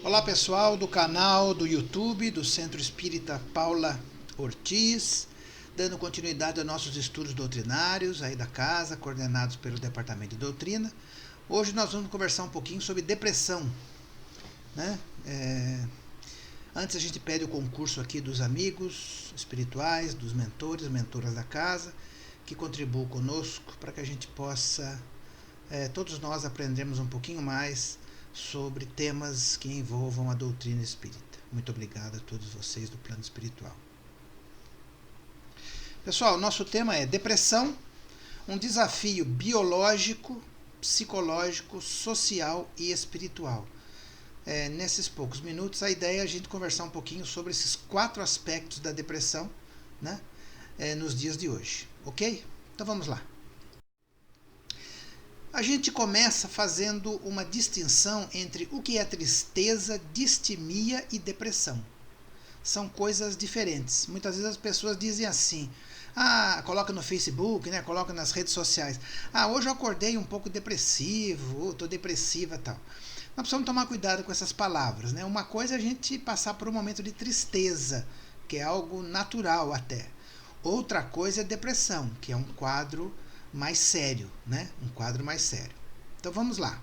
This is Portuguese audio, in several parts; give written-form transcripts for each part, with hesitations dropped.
Olá pessoal do canal do YouTube do Centro Espírita Paula Ortiz, dando continuidade aos nossos estudos doutrinários aí da casa, coordenados pelo Departamento de Doutrina. Hoje nós vamos conversar um pouquinho sobre depressão, né? Antes a gente pede o concurso aqui dos amigos espirituais, dos mentores, mentoras da casa, que contribuam conosco para que a gente possa, todos nós aprendermos um pouquinho mais sobre temas que envolvam a doutrina espírita. Muito obrigado a todos vocês do plano espiritual. Pessoal, nosso tema é depressão, um desafio biológico, psicológico, social e espiritual. Nesses poucos minutos, a ideia é a gente conversar um pouquinho sobre esses 4 aspectos da depressão, né, nos dias de hoje, ok? Então vamos lá. A gente começa fazendo uma distinção entre o que é tristeza, distimia e depressão. São coisas diferentes. Muitas vezes as pessoas dizem assim, coloca no Facebook, né, coloca nas redes sociais, hoje eu acordei um pouco depressivo, estou depressiva e tal. Nós precisamos tomar cuidado com essas palavras, né? Uma coisa é a gente passar por um momento de tristeza, que é algo natural até. Outra coisa é depressão, que é um quadro mais sério, né? Um quadro mais sério. Então vamos lá.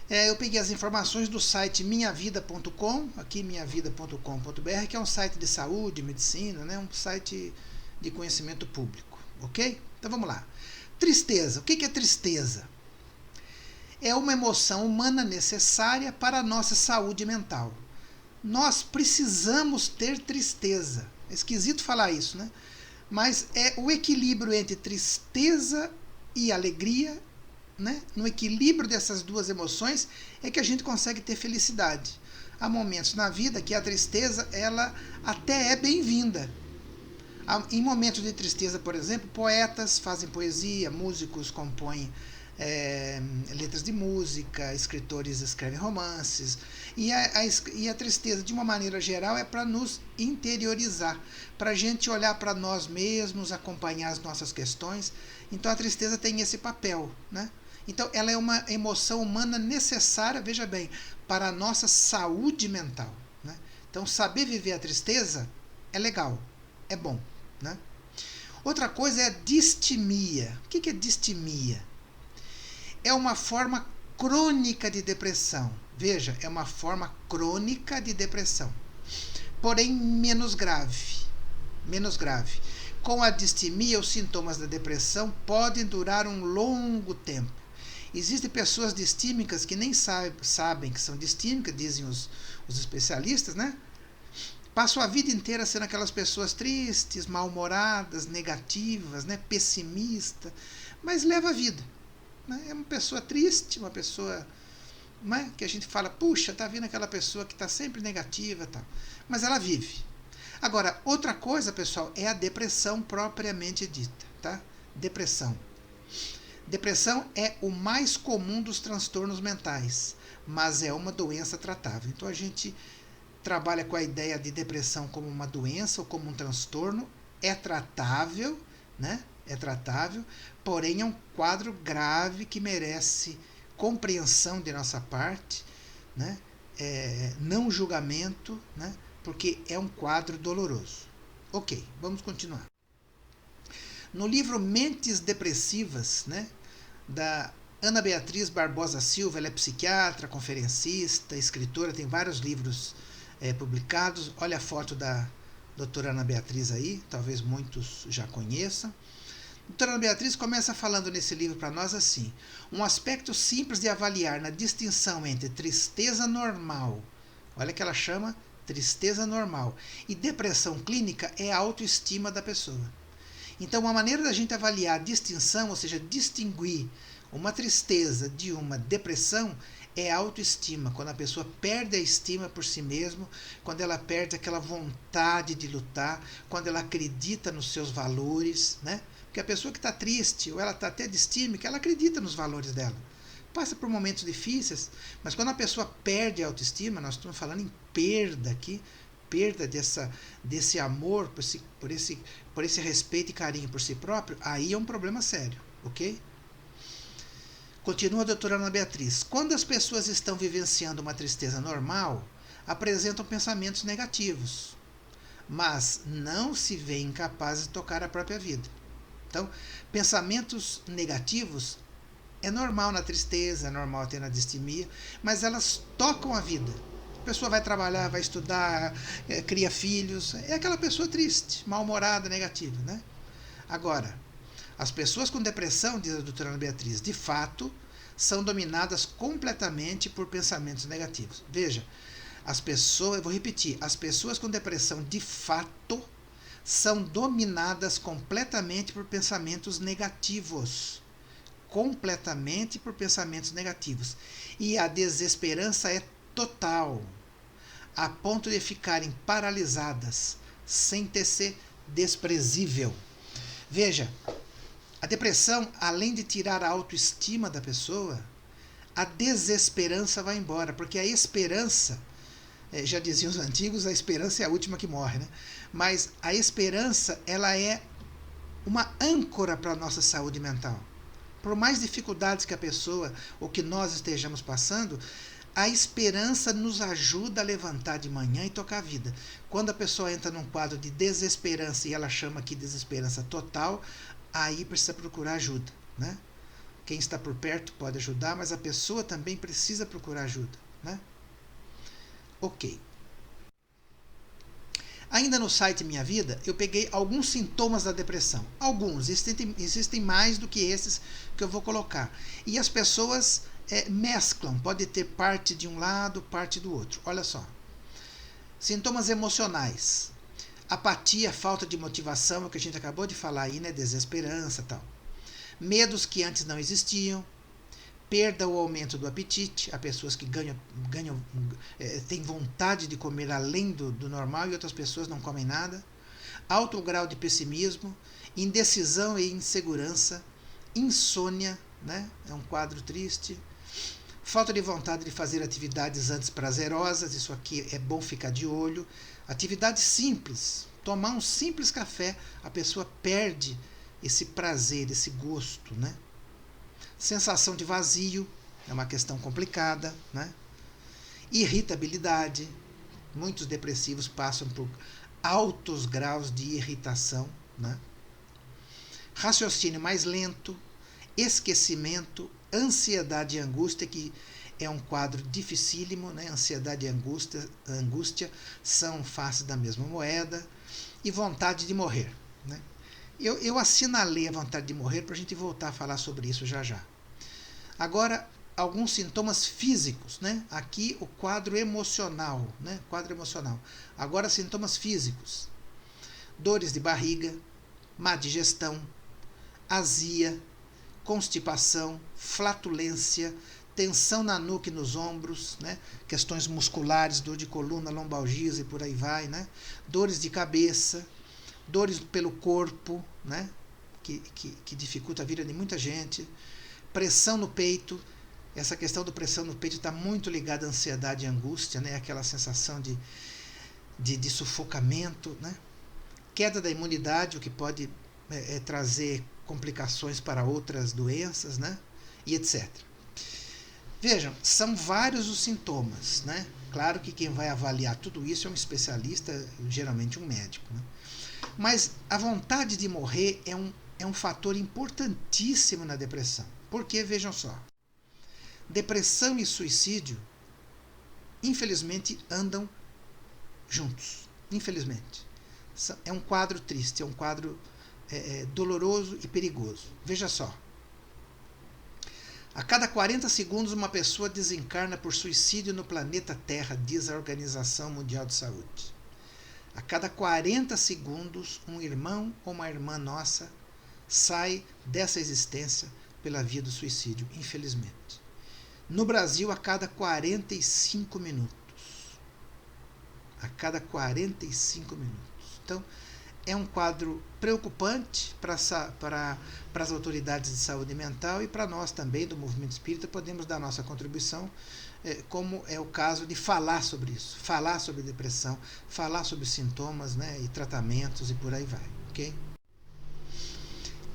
Eu peguei as informações do site minhavida.com, aqui minhavida.com.br, que é um site de saúde, medicina, né? Um site de conhecimento público, ok? Então vamos lá. Tristeza. O que é tristeza? É uma emoção humana necessária para a nossa saúde mental. Nós precisamos ter tristeza. É esquisito falar isso, né? Mas é o equilíbrio entre tristeza e alegria, né? No equilíbrio dessas duas emoções é que a gente consegue ter felicidade. Há momentos na vida que a tristeza ela até é bem-vinda. Em momentos de tristeza, por exemplo, poetas fazem poesia, músicos compõem letras de música, escritores escrevem romances, e a tristeza, de uma maneira geral, é para nos interiorizar, para a gente olhar para nós mesmos, acompanhar as nossas questões. Então a tristeza tem esse papel, né? Então ela é uma emoção humana necessária, veja bem, para a nossa saúde mental, né? Então saber viver a tristeza é legal, é bom, né? Outra coisa é a distimia. O que é distimia? É uma forma crônica de depressão. Veja, é uma forma crônica de depressão, porém menos grave. Menos grave. Com a distimia, os sintomas da depressão podem durar um longo tempo. Existem pessoas distímicas que nem sabem que são distímicas, dizem os especialistas, né? Passam a vida inteira sendo aquelas pessoas tristes, mal-humoradas, negativas, né? Pessimistas, mas leva a vida. É uma pessoa triste, uma pessoa, né, que a gente fala, puxa, tá vendo aquela pessoa que está sempre negativa, tal. Mas ela vive. Agora, outra coisa, pessoal, é a depressão propriamente dita, tá? Depressão. Depressão é o mais comum dos transtornos mentais, mas é uma doença tratável. Então a gente trabalha com a ideia de depressão como uma doença ou como um transtorno, é tratável, né? É tratável, porém é um quadro grave que merece compreensão de nossa parte, né? Não julgamento, né? Porque é um quadro doloroso. Ok, vamos continuar. No livro Mentes Depressivas, né, da Ana Beatriz Barbosa Silva, ela é psiquiatra, conferencista, escritora, tem vários livros publicados. Olha a foto da doutora Ana Beatriz aí, talvez muitos já conheçam. A doutora Ana Beatriz começa falando nesse livro para nós assim: um aspecto simples de avaliar na distinção entre tristeza normal, olha que ela chama tristeza normal, e depressão clínica é a autoestima da pessoa. Então, uma maneira da gente avaliar a distinção, ou seja, distinguir uma tristeza de uma depressão, é a autoestima, quando a pessoa perde a estima por si mesma, quando ela perde aquela vontade de lutar, quando ela acredita nos seus valores, né? Porque a pessoa que está triste, ou ela está até distímica, ela acredita nos valores dela. Passa por momentos difíceis, mas quando a pessoa perde a autoestima, nós estamos falando em perda aqui, perda desse amor, por esse respeito e carinho por si próprio, aí é um problema sério, ok? Continua a doutora Ana Beatriz. Quando as pessoas estão vivenciando uma tristeza normal, apresentam pensamentos negativos, mas não se veem capazes de tocar a própria vida. Então, pensamentos negativos é normal na tristeza, é normal ter na distimia, mas elas tocam a vida. A pessoa vai trabalhar, vai estudar, cria filhos, é aquela pessoa triste, mal-humorada, negativa, né? Agora, as pessoas com depressão, diz a doutora Ana Beatriz, de fato, são dominadas completamente por pensamentos negativos. Veja, as pessoas, eu vou repetir, as pessoas com depressão, de fato, são dominadas completamente por pensamentos negativos. Completamente por pensamentos negativos. E a desesperança é total, a ponto de ficarem paralisadas, sem ter ser desprezível. Veja, a depressão, além de tirar a autoestima da pessoa, a desesperança vai embora, porque a esperança, já diziam os antigos, a esperança é a última que morre, né? Mas a esperança, ela é uma âncora para a nossa saúde mental. Por mais dificuldades que a pessoa ou que nós estejamos passando, a esperança nos ajuda a levantar de manhã e tocar a vida. Quando a pessoa entra num quadro de desesperança, e ela chama aqui desesperança total, aí precisa procurar ajuda, né? Quem está por perto pode ajudar, mas a pessoa também precisa procurar ajuda, né? Ok. Ainda no site Minha Vida, eu peguei alguns sintomas da depressão. Alguns, existem mais do que esses que eu vou colocar. E as pessoas mesclam, pode ter parte de um lado, parte do outro. Olha só. Sintomas emocionais. Apatia, falta de motivação, é o que a gente acabou de falar aí, né? Desesperança e tal. Medos que antes não existiam. Perda ou aumento do apetite. Há pessoas que têm vontade de comer além do normal e outras pessoas não comem nada. Alto grau de pessimismo, indecisão e insegurança, insônia, né? É um quadro triste. Falta de vontade de fazer atividades antes prazerosas, isso aqui é bom ficar de olho. Atividades simples, tomar um simples café, a pessoa perde esse prazer, esse gosto, né? Sensação de vazio, é uma questão complicada, né? Irritabilidade, muitos depressivos passam por altos graus de irritação, né? Raciocínio mais lento, esquecimento, ansiedade e angústia, que é um quadro dificílimo, né? Ansiedade e angústia são faces da mesma moeda, e vontade de morrer, né? Eu assinalei a vontade de morrer para a gente voltar a falar sobre isso já já. Agora, alguns sintomas físicos, né? Aqui o quadro emocional, né? Quadro emocional. Agora, sintomas físicos. Dores de barriga, má digestão, azia, constipação, flatulência, tensão na nuca e nos ombros, né? Questões musculares, dor de coluna, lombalgias e por aí vai, né? Dores de cabeça, dores pelo corpo, né? Que dificulta a vida de muita gente. Pressão no peito. Essa questão do pressão no peito está muito ligada à ansiedade e angústia, né? Aquela sensação de sufocamento, né? Queda da imunidade, o que pode trazer complicações para outras doenças, né? E etc. Vejam, são vários os sintomas, né? Claro que quem vai avaliar tudo isso é um especialista, geralmente um médico, né? Mas a vontade de morrer é um fator importantíssimo na depressão. Porque, vejam só, depressão e suicídio, infelizmente, andam juntos. Infelizmente. É um quadro triste, é um quadro doloroso e perigoso. Veja só. A cada 40 segundos, uma pessoa desencarna por suicídio no planeta Terra, diz a Organização Mundial de Saúde. A cada 40 segundos, um irmão ou uma irmã nossa sai dessa existência pela via do suicídio, infelizmente. No Brasil, a cada 45 minutos. A cada 45 minutos. Então, é um quadro preocupante para as autoridades de saúde mental e para nós também, do movimento espírita, podemos dar nossa contribuição, como é o caso de falar sobre isso, falar sobre depressão, falar sobre sintomas, né, e tratamentos e por aí vai. Okay?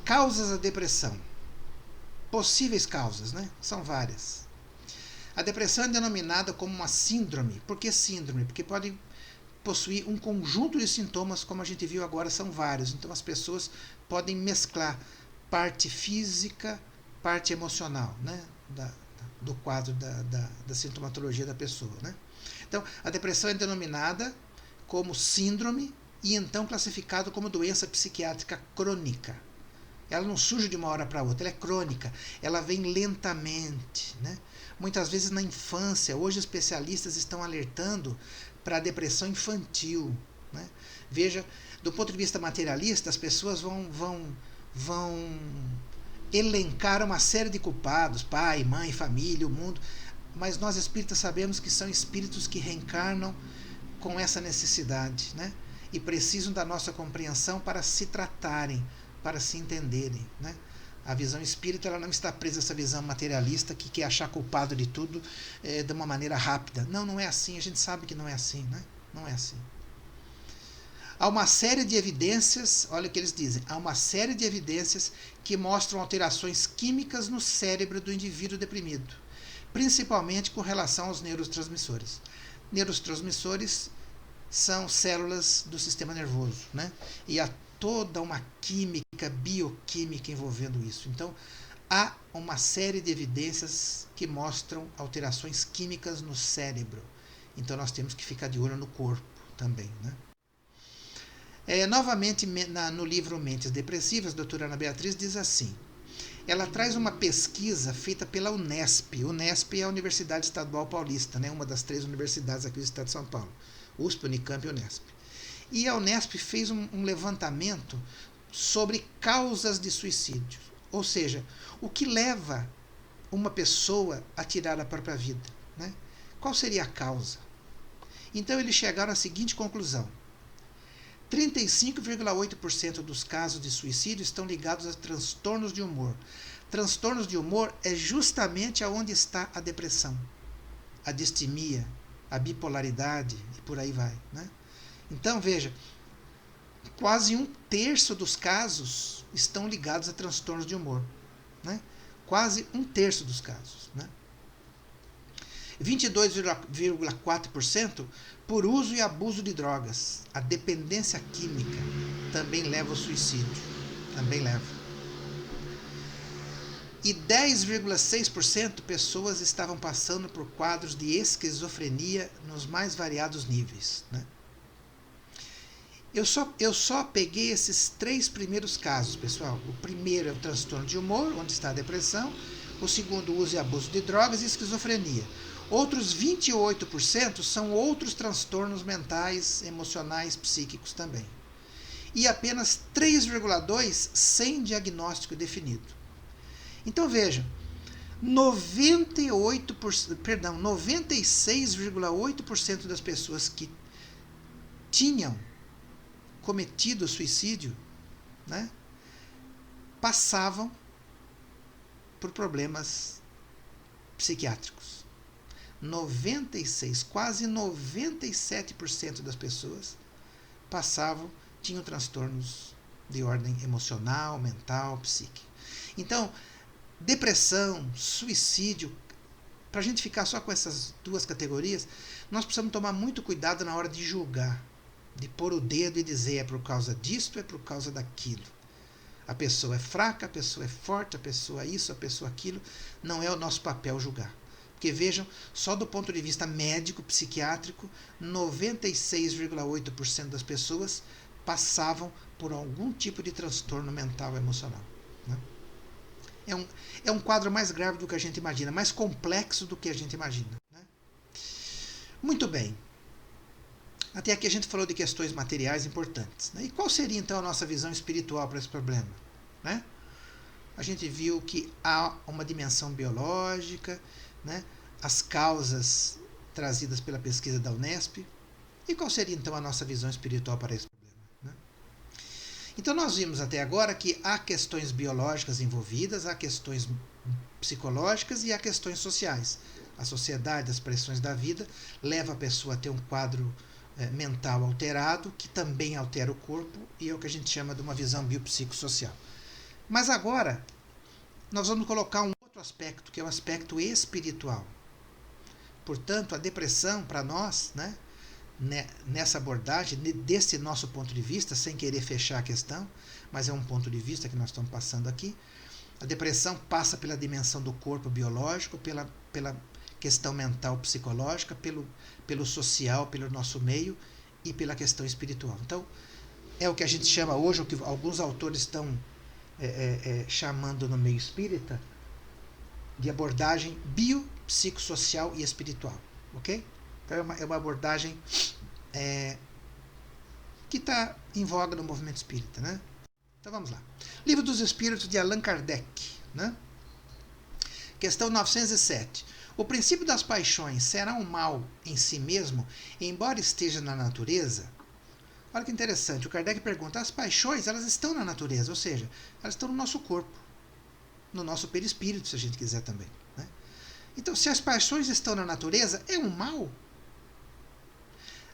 Causas da depressão. possíveis causas, né? São várias. A depressão é denominada como uma síndrome. Por que síndrome? Porque pode possuir um conjunto de sintomas, como a gente viu agora, são vários. Então as pessoas podem mesclar parte física, parte emocional, né? Do quadro da sintomatologia da pessoa, né? Então, a depressão é denominada como síndrome e então classificado como doença psiquiátrica crônica. Ela não surge de uma hora para outra, ela é crônica, ela vem lentamente, né? Muitas vezes na infância. Hoje especialistas estão alertando para a depressão infantil, né? Veja, do ponto de vista materialista, as pessoas vão elencar uma série de culpados, pai, mãe, família, o mundo, mas nós espíritas sabemos que são espíritos que reencarnam com essa necessidade, né? E precisam da nossa compreensão para se tratarem, para se entenderem, né? A visão espírita, ela não está presa a essa visão materialista que quer achar culpado de tudo de uma maneira rápida. Não, não é assim. A gente sabe que não é assim, né? Não é assim. Há uma série de evidências, olha o que eles dizem, há uma série de evidências que mostram alterações químicas no cérebro do indivíduo deprimido, principalmente com relação aos neurotransmissores. Neurotransmissores são células do sistema nervoso, né? E há toda uma química, bioquímica envolvendo isso. Então, há uma série de evidências que mostram alterações químicas no cérebro. Então, nós temos que ficar de olho no corpo também, né? Novamente, no livro Mentes Depressivas, a doutora Ana Beatriz diz assim, ela traz uma pesquisa feita pela Unesp. Unesp é a Universidade Estadual Paulista, né? Uma das 3 universidades aqui do estado de São Paulo. USP, Unicamp e Unesp. E a Unesp fez um levantamento sobre causas de suicídio. Ou seja, o que leva uma pessoa a tirar a própria vida, né? Qual seria a causa? Então eles chegaram à seguinte conclusão. 35,8% dos casos de suicídio estão ligados a transtornos de humor. Transtornos de humor é justamente aonde está a depressão, a distimia, a bipolaridade e por aí vai, né? Então, veja, quase 1/3 dos casos estão ligados a transtornos de humor, né? Quase 1/3 dos casos, né? 22,4% por uso e abuso de drogas. A dependência química também leva ao suicídio. Também leva. E 10,6% pessoas estavam passando por quadros de esquizofrenia nos mais variados níveis, né? Eu só peguei esses 3 primeiros casos, pessoal. O primeiro é o transtorno de humor, onde está a depressão. O segundo, uso e abuso de drogas e esquizofrenia. Outros 28% são outros transtornos mentais, emocionais, psíquicos também. E apenas 3,2% sem diagnóstico definido. Então vejam, 96,8% das pessoas que tinham cometido suicídio, né, passavam por problemas psiquiátricos. 96, quase 97% das pessoas tinham transtornos de ordem emocional, mental, psíquica. Então, depressão, suicídio, para a gente ficar só com essas 2 categorias, nós precisamos tomar muito cuidado na hora de julgar, de pôr o dedo e dizer é por causa disto, é por causa daquilo. A pessoa é fraca, a pessoa é forte, a pessoa isso, a pessoa aquilo. Não é o nosso papel julgar. Porque vejam, só do ponto de vista médico, psiquiátrico, 96,8% das pessoas passavam por algum tipo de transtorno mental ou emocional, né? É um quadro mais grave do que a gente imagina, mais complexo do que a gente imagina, né? Muito bem. Até aqui a gente falou de questões materiais importantes, né? E qual seria então a nossa visão espiritual para esse problema, né? A gente viu que há uma dimensão biológica, né? As causas trazidas pela pesquisa da Unesp. E qual seria então a nossa visão espiritual para esse problema, né? Então nós vimos até agora que há questões biológicas envolvidas, há questões psicológicas e há questões sociais. A sociedade, as pressões da vida, leva a pessoa a ter um quadro mental alterado, que também altera o corpo, e é o que a gente chama de uma visão biopsicossocial. Mas agora, nós vamos colocar um outro aspecto, que é o aspecto espiritual. Portanto, a depressão, para nós, né, nessa abordagem, desse nosso ponto de vista, sem querer fechar a questão, mas é um ponto de vista que nós estamos passando aqui, a depressão passa pela dimensão do corpo biológico, pela questão mental psicológica, pelo social, pelo nosso meio e pela questão espiritual. Então, é o que a gente chama hoje, o que alguns autores estão chamando no meio espírita, de abordagem biopsicossocial e espiritual. Ok? Então é uma abordagem que está em voga no movimento espírita. Né? Então vamos lá. Livro dos Espíritos de Allan Kardec. Né? Questão 907. O princípio das paixões será um mal em si mesmo, embora esteja na natureza? Olha que interessante. O Kardec pergunta, as paixões elas estão na natureza, ou seja, elas estão no nosso corpo, no nosso perispírito, se a gente quiser também. Né? Então, se as paixões estão na natureza, é um mal?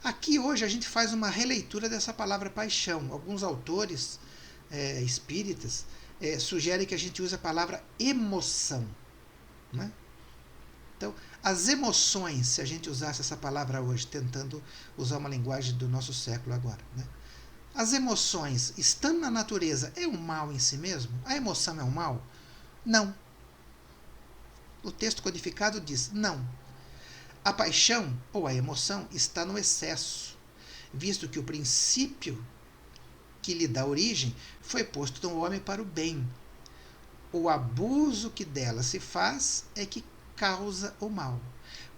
Aqui hoje a gente faz uma releitura dessa palavra paixão. Alguns autores espíritas sugerem que a gente use a palavra emoção. Né? Então, as emoções, se a gente usasse essa palavra hoje, tentando usar uma linguagem do nosso século agora, né? As emoções, estando na natureza, é um mal em si mesmo? A emoção é um mal? Não. O texto codificado diz não. A paixão ou a emoção está no excesso, visto que o princípio que lhe dá origem foi posto no homem para o bem. O abuso que dela se faz é que causa o mal.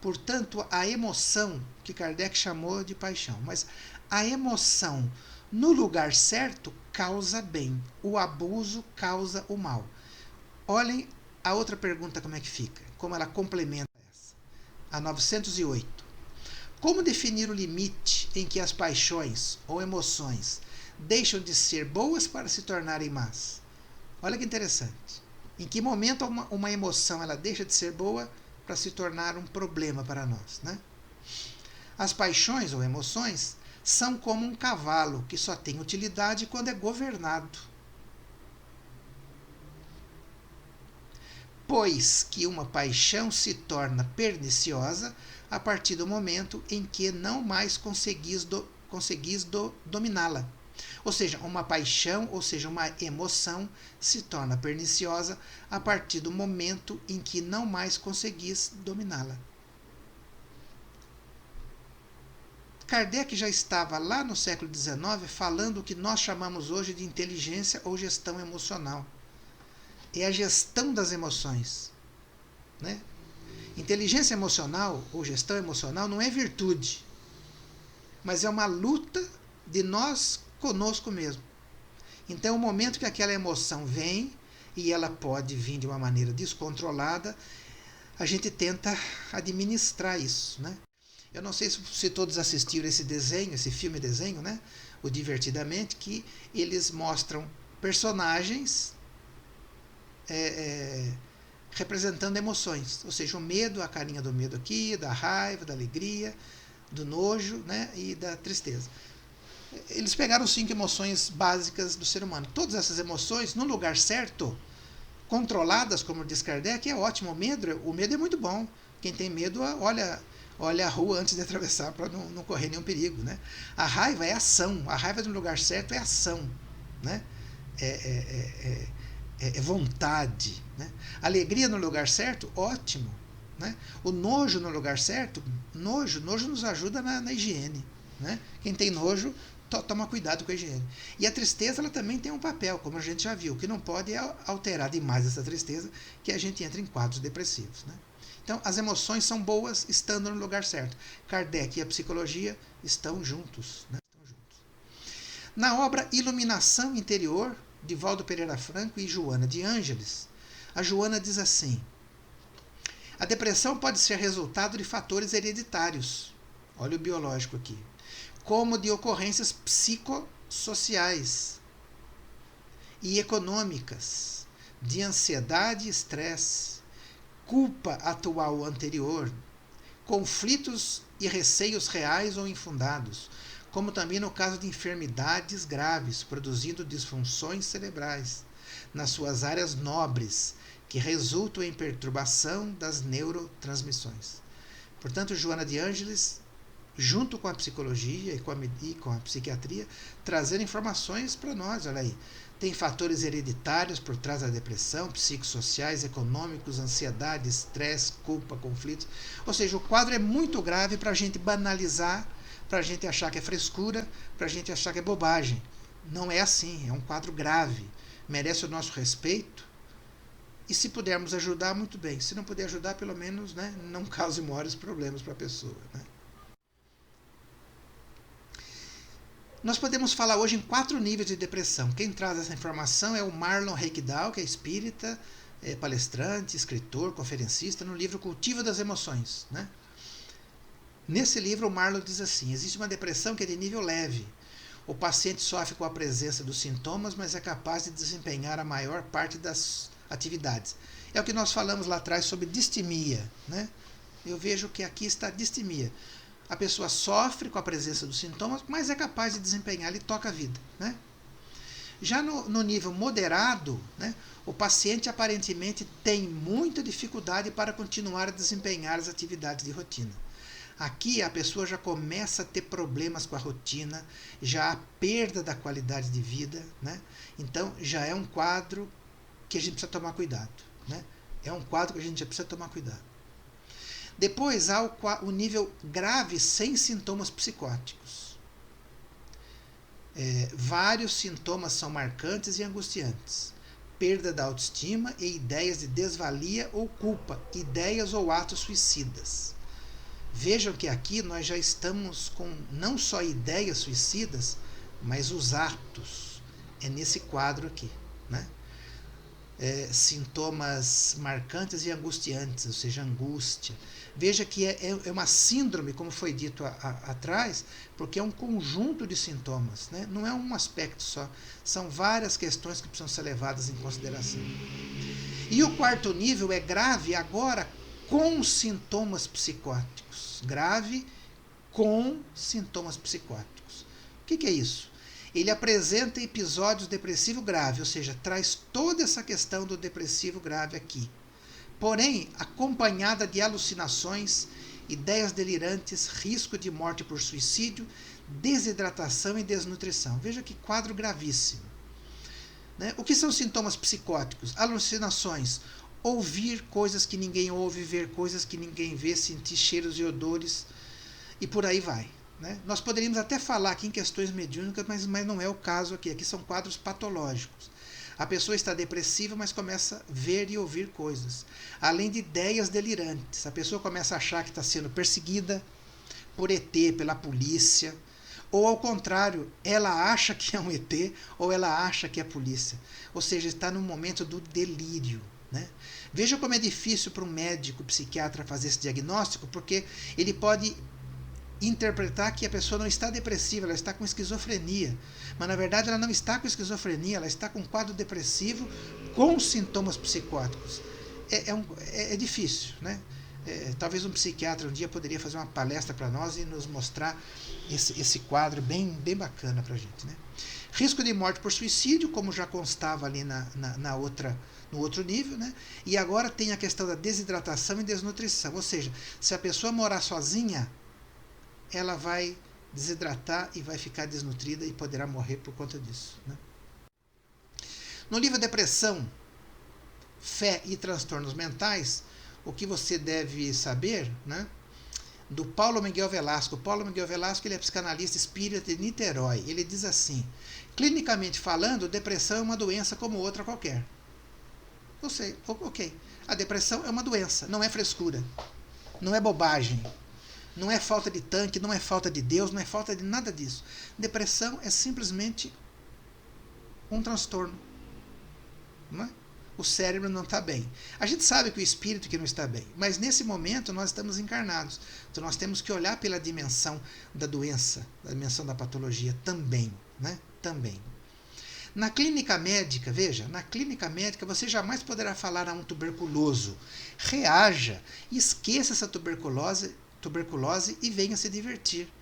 Portanto, a emoção, que Kardec chamou de paixão, mas a emoção no lugar certo causa bem, o abuso causa o mal. Olhem a outra pergunta como é que fica, como ela complementa essa. A 908. Como definir o limite em que as paixões ou emoções deixam de ser boas para se tornarem más? Olha que interessante. Em que momento uma emoção ela deixa de ser boa para se tornar um problema para nós? Né? As paixões ou emoções são como um cavalo que só tem utilidade quando é governado. Pois que uma paixão se torna perniciosa a partir do momento em que não mais conseguis dominá-la. Ou seja, uma paixão, ou seja, uma emoção, se torna perniciosa a partir do momento em que não mais conseguis dominá-la. Kardec já estava lá no século XIX falando o que nós chamamos hoje de inteligência ou gestão emocional. É a gestão das emoções. Né? Inteligência emocional ou gestão emocional não é virtude, mas é uma luta de nós conosco mesmo. Então, o momento que aquela emoção vem, e ela pode vir de uma maneira descontrolada, a gente tenta administrar isso. Né? Eu não sei se todos assistiram esse filme-desenho, né? O Divertidamente, que eles mostram personagens representando emoções, ou seja, o medo, a carinha do medo aqui, da raiva, da alegria, do nojo, né? E da tristeza. Eles pegaram 5 emoções básicas do ser humano. Todas essas emoções, no lugar certo, controladas, como diz Kardec, é ótimo. O medo é muito bom. Quem tem medo, olha a rua antes de atravessar para não correr nenhum perigo. Né? A raiva é ação. A raiva no lugar certo é ação. Né? É vontade. Né? Alegria no lugar certo, ótimo. Né? O nojo no lugar certo, nojo nos ajuda na higiene. Né? Quem tem nojo, toma cuidado com a higiene. E a tristeza ela também tem um papel, como a gente já viu. O que não pode é alterar demais essa tristeza, que a gente entra em quadros depressivos. Né? Então, as emoções são boas estando no lugar certo. Kardec e a psicologia estão juntos. Né? Na obra Iluminação Interior, de Valdo Pereira Franco e Joana de Ângeles, a Joana diz assim: a depressão pode ser resultado de fatores hereditários. Olha o biológico aqui. Como de ocorrências psicossociais e econômicas, de ansiedade e estresse, culpa atual ou anterior, conflitos e receios reais ou infundados, como também no caso de enfermidades graves, produzindo disfunções cerebrais nas suas áreas nobres, que resultam em perturbação das neurotransmissões. Portanto, Joana de Ângeles, junto com a psicologia e com a psiquiatria, trazendo informações para nós, olha aí. Tem fatores hereditários por trás da depressão, psicossociais, econômicos, ansiedade, estresse, culpa, conflitos. Ou seja, o quadro é muito grave para a gente banalizar, para a gente achar que é frescura, para a gente achar que é bobagem. Não é assim, é um quadro grave. Merece o nosso respeito. E se pudermos ajudar, muito bem. Se não puder ajudar, pelo menos, né, não cause maiores problemas para a pessoa. Né? Nós podemos falar hoje em 4 níveis de depressão. Quem traz essa informação é o Marlon Reikdal, que é espírita, palestrante, escritor, conferencista, no livro Cultivo das Emoções. Né? Nesse livro, o Marlon diz assim: existe uma depressão que é de nível leve. O paciente sofre com a presença dos sintomas, mas é capaz de desempenhar a maior parte das atividades. É o que nós falamos lá atrás sobre distimia. Né? Eu vejo que aqui está a distimia. A pessoa sofre com a presença dos sintomas, mas é capaz de desempenhar, ele toca a vida. Né? Já no nível moderado, né, o paciente aparentemente tem muita dificuldade para continuar a desempenhar as atividades de rotina. Aqui a pessoa já começa a ter problemas com a rotina, já há perda da qualidade de vida. Né? Então já é um quadro que a gente precisa tomar cuidado. Né? É um quadro que a gente já precisa tomar cuidado. Depois há o nível grave sem sintomas psicóticos. Vários sintomas são marcantes e angustiantes. Perda da autoestima e ideias de desvalia ou culpa, ideias ou atos suicidas. Vejam que aqui nós já estamos com não só ideias suicidas, mas os atos. É nesse quadro aqui. Né? Sintomas marcantes e angustiantes, ou seja, angústia. Veja que é uma síndrome, como foi dito atrás, porque é um conjunto de sintomas, né? Não é um aspecto só, são várias questões que precisam ser levadas em consideração. E o 4º nível é grave agora com sintomas psicóticos. Grave com sintomas psicóticos. O que é isso? Ele apresenta episódios depressivos graves, ou seja, traz toda essa questão do depressivo grave aqui. Porém, acompanhada de alucinações, ideias delirantes, risco de morte por suicídio, desidratação e desnutrição. Veja que quadro gravíssimo. Né? O que são sintomas psicóticos? Alucinações. Ouvir coisas que ninguém ouve, ver coisas que ninguém vê, sentir cheiros e odores, e por aí vai. Né? Nós poderíamos até falar aqui em questões mediúnicas, mas não é o caso aqui. Aqui são quadros patológicos. A pessoa está depressiva, mas começa a ver e ouvir coisas. Além de ideias delirantes. A pessoa começa a achar que está sendo perseguida por ET, pela polícia. Ou ao contrário, ela acha que é um ET ou ela acha que é polícia. Ou seja, está no momento do delírio. Né? Veja como é difícil para um médico, psiquiatra fazer esse diagnóstico, porque ele pode interpretar que a pessoa não está depressiva, ela está com esquizofrenia. Mas na verdade ela não está com esquizofrenia, ela está com um quadro depressivo com sintomas psicóticos. É difícil, né? Talvez um psiquiatra um dia poderia fazer uma palestra para nós e nos mostrar esse quadro bem bacana para a gente. Né? Risco de morte por suicídio, como já constava ali no outro nível, né? E agora tem a questão da desidratação e desnutrição. Ou seja, se a pessoa morar sozinha, ela vai desidratar e vai ficar desnutrida e poderá morrer por conta disso. Né? No livro Depressão, Fé e Transtornos Mentais, o que você deve saber, né, do Paulo Miguel Velasco. Paulo Miguel Velasco, ele é psicanalista espírita de Niterói. Ele diz assim: clinicamente falando, depressão é uma doença como outra qualquer. Eu sei, ok. A depressão é uma doença, não é frescura, não é bobagem. Não é falta de tanque, não é falta de Deus, não é falta de nada disso. Depressão é simplesmente um transtorno. Não é? O cérebro não está bem. A gente sabe que o espírito que não está bem, mas nesse momento nós estamos encarnados. Então nós temos que olhar pela dimensão da doença, da dimensão da patologia também. Né? Também. Na clínica médica, veja, na clínica médica você jamais poderá falar a um tuberculoso: reaja, esqueça essa tuberculose e venha se divertir.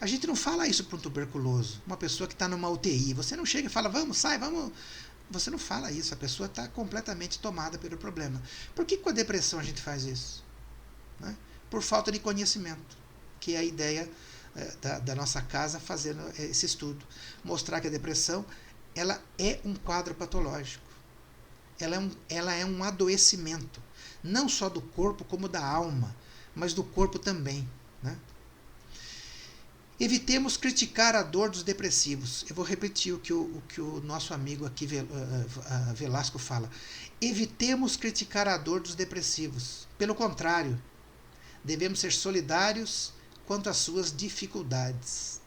A gente não fala isso para um tuberculoso, uma pessoa que está numa UTI. Você não chega e fala: vamos, sai, vamos Você não fala isso, a pessoa está completamente tomada pelo problema. Por que com a depressão a gente faz isso? Né? Por falta de conhecimento, que é a ideia da nossa casa fazendo esse estudo. Mostrar que a depressão ela é um quadro patológico. Ela é um adoecimento, não só do corpo como da alma, mas do corpo também. Né? Evitemos criticar a dor dos depressivos. Eu vou repetir o que o nosso amigo aqui, Velasco, fala. Evitemos criticar a dor dos depressivos. Pelo contrário, devemos ser solidários quanto às suas dificuldades.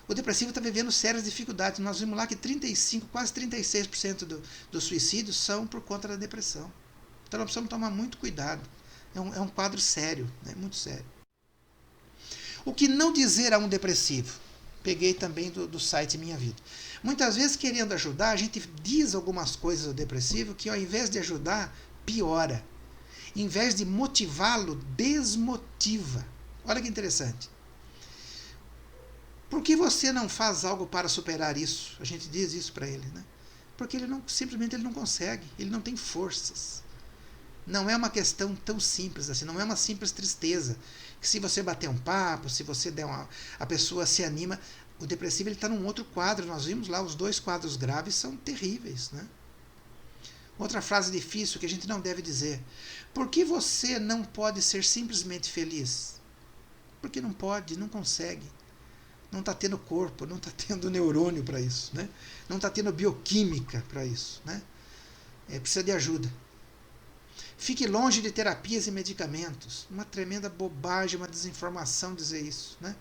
O depressivo está vivendo sérias dificuldades. Nós vimos lá que 35%, quase 36% dos suicídios são por conta da depressão. Então nós precisamos tomar muito cuidado. É um quadro sério, né? Muito sério. O que não dizer a um depressivo? Peguei também do site Minha Vida. Muitas vezes, querendo ajudar, a gente diz algumas coisas ao depressivo que, ao invés de ajudar, piora. Em vez de motivá-lo, desmotiva. Olha que interessante. Por que você não faz algo para superar isso? A gente diz isso para ele, né? Porque simplesmente ele não consegue, ele não tem forças. Não é uma questão tão simples assim, não é uma simples tristeza. Que se você bater um papo, se você der a pessoa se anima. O depressivo está num outro quadro. Nós vimos lá, os 2 quadros graves são terríveis. Né? Outra frase difícil que a gente não deve dizer. Por que você não pode ser simplesmente feliz? Porque não pode, não consegue. Não está tendo corpo, não está tendo neurônio para isso. Né? Não está tendo bioquímica para isso. Né? Precisa de ajuda. Fique longe de terapias e medicamentos. Uma tremenda bobagem, uma desinformação dizer isso. Né?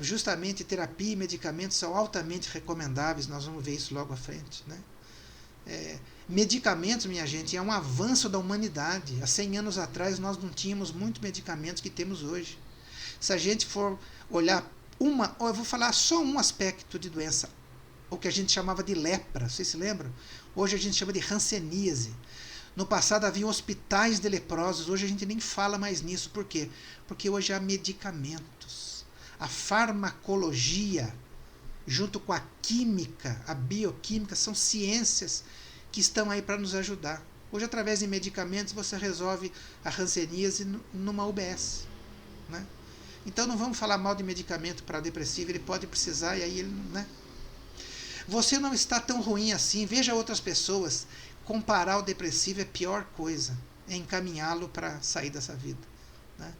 Justamente terapia e medicamentos são altamente recomendáveis, nós vamos ver isso logo à frente. Né? Medicamentos, minha gente, é um avanço da humanidade. Há 100 anos atrás nós não tínhamos muitos medicamentos que temos hoje. Se a gente for olhar eu vou falar só um aspecto de doença, o que a gente chamava de lepra, vocês se lembram? Hoje a gente chama de hanseníase. No passado havia hospitais de leprosos, hoje a gente nem fala mais nisso. Por quê? Porque hoje há medicamentos. A farmacologia, junto com a química, a bioquímica, são ciências que estão aí para nos ajudar. Hoje, através de medicamentos, você resolve a hanseníase numa UBS. Né? Então não vamos falar mal de medicamento para depressivo, ele pode precisar e aí ele... Né? Você não está tão ruim assim, veja outras pessoas. Comparar o depressivo é a pior coisa, é encaminhá-lo para sair dessa vida. Né?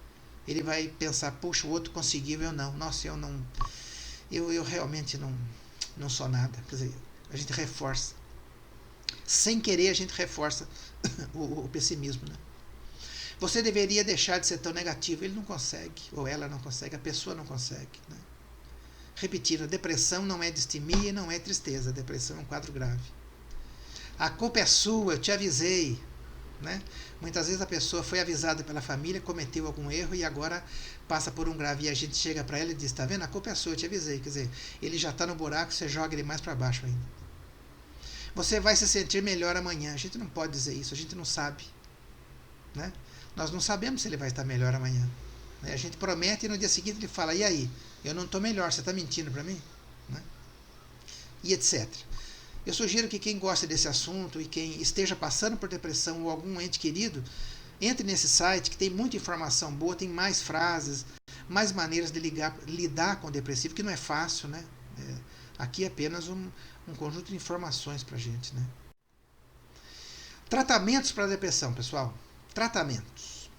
Ele vai pensar, puxa, o outro conseguiu, eu não. Nossa, eu não. Eu realmente não sou nada. Quer dizer, a gente reforça. Sem querer, a gente reforça o pessimismo. Né? Você deveria deixar de ser tão negativo. Ele não consegue, ou ela não consegue, a pessoa não consegue. Né? Repetindo, a depressão não é distimia e não é tristeza. A depressão é um quadro grave. A culpa é sua, eu te avisei. Né? Muitas vezes a pessoa foi avisada pela família, cometeu algum erro e agora passa por um grave. E a gente chega para ela e diz, está vendo? A culpa é sua, eu te avisei. Quer dizer, ele já está no buraco, você joga ele mais para baixo ainda. Você vai se sentir melhor amanhã. A gente não pode dizer isso, a gente não sabe. Né? Nós não sabemos se ele vai estar melhor amanhã. Né? A gente promete e no dia seguinte ele fala, e aí? Eu não estou melhor, você está mentindo para mim? Né? E etc. Eu sugiro que quem gosta desse assunto e quem esteja passando por depressão ou algum ente querido, entre nesse site que tem muita informação boa, tem mais frases, mais maneiras de lidar com o depressivo, que não é fácil, né? Aqui é apenas um conjunto de informações para a gente, né? Tratamentos para a depressão, pessoal. Tratamentos.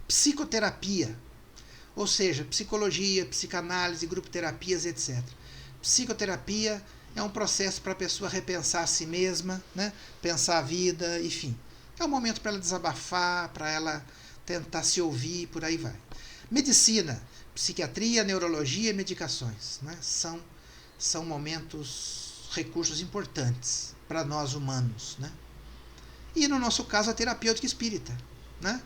Psicoterapia, ou seja, psicologia, psicanálise, grupo terapias, etc. Psicoterapia é um processo para a pessoa repensar a si mesma, né? Pensar a vida, enfim. É um momento para ela desabafar, para ela tentar se ouvir, por aí vai. Medicina, psiquiatria, neurologia e medicações. Né? São momentos, recursos importantes para nós humanos. Né? E no nosso caso, a terapêutica espírita. Né?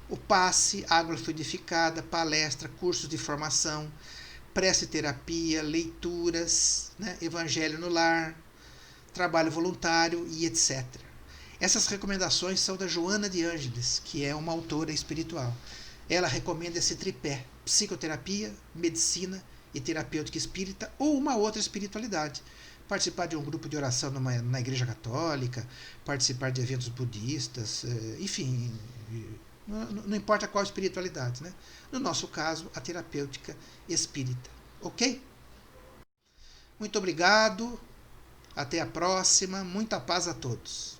O passe, água fluidificada, palestra, cursos de formação, prece-terapia, leituras, né, evangelho no lar, trabalho voluntário e etc. Essas recomendações são da Joana de Ângeles, que é uma autora espiritual. Ela recomenda esse tripé, psicoterapia, medicina e terapêutica espírita ou uma outra espiritualidade. participar de um grupo de oração na igreja católica, participar de eventos budistas, enfim, não importa qual espiritualidade, né? No nosso caso, a terapêutica espírita. Ok? Muito obrigado, até a próxima, muita paz a todos.